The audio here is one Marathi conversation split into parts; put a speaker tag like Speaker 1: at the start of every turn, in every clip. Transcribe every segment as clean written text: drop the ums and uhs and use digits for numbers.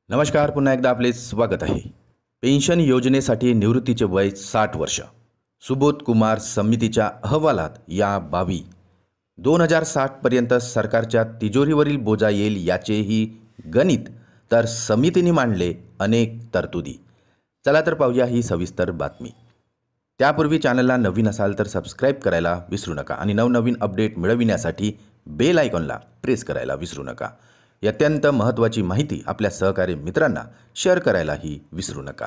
Speaker 1: नमस्कार, पुन्हा एकदा आपले स्वागत आहे. पेन्शन योजनेसाठी निवृत्तीचे वय 60 वर्ष. सुबोध कुमार समितीच्या अहवालात या बाबी 2060 पर्यंत सरकारच्या तिजोरीवरील बोजा येईल याचेही गणित तर समितीने मांडले अनेक तरतुदी. चला तर पाहूया ही सविस्तर बातमी. त्यापूर्वी चॅनलला नवीन असाल तर सबस्क्राईब करायला विसरू नका आणि नवनवीन अपडेट मिळविण्यासाठी बेल आयकॉनला प्रेस करायला विसरू नका. ही अत्यंत महत्त्वाची माहिती आपल्या सहकारी मित्रांना शेअर करायलाही विसरू नका.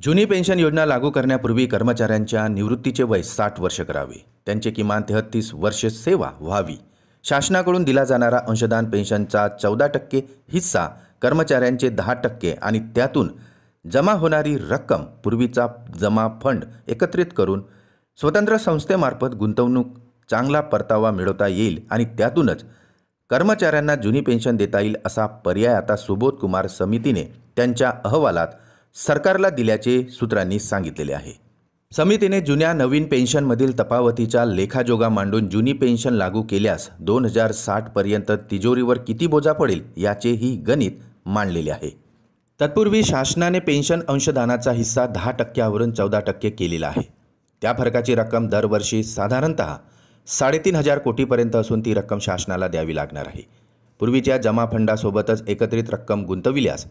Speaker 1: जुनी पेन्शन योजना लागू करण्यापूर्वी कर्मचाऱ्यांच्या निवृत्तीचे वय 60 वर्ष करावे. त्यांचे किमान 33 वर्ष सेवा व्हावी. शासनाकडून दिला जाणारा अंशदान पेन्शनचा 14% हिस्सा, कर्मचाऱ्यांचे 10% आणि त्यातून जमा होणारी रक्कम पूर्वीचा जमा फंड एकत्रित करून स्वतंत्र संस्थेमार्फत गुंतवणूक चांगला परतावा मिळवता येईल आणि त्यातूनच कर्मचाऱ्यांना जुनी पेन्शन देता येईल असा पर्याय आता सुबोध कुमार समितीने त्यांच्या अहवालात सरकारला दिल्याचे सूत्रांनी सांगितलेले आहे. समितीने जुन्या नवीन पेन्शनमधील तफावतीच्या लेखाजोगा मांडून जुनी पेन्शन लागू केल्यास 2060 पर्यंत तिजोरीवर किती बोजा पडेल याचेही गणित मांडलेले आहे. तत्पूर्वी शासनाने पेन्शन अंशदानाचा हिस्सा 10% वरून 14% केलेला आहे. त्या फरकाची रक्कम दरवर्षी साधारणतः 3,500 कोटीपर्यंत असून ती रक्कम शासनाला द्यावी लागणार आहे. पूर्वीच्या जमा फंडासोबतच एकत्रित रक्कम गुंतविल्यास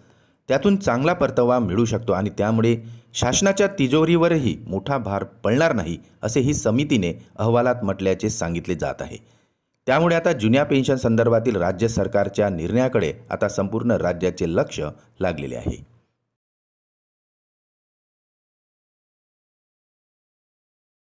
Speaker 1: त्यातून चांगला परतावा मिळू शकतो आणि त्यामुळे शासनाच्या तिजोरीवरही मोठा भार पडणार नाही असेही समितीने अहवालात म्हटल्याचे सांगितले जात आहे. त्यामुळे आता जुन्या पेन्शन संदर्भातील राज्य सरकारच्या निर्णयाकडे आता संपूर्ण राज्याचे लक्ष लागलेले आहे.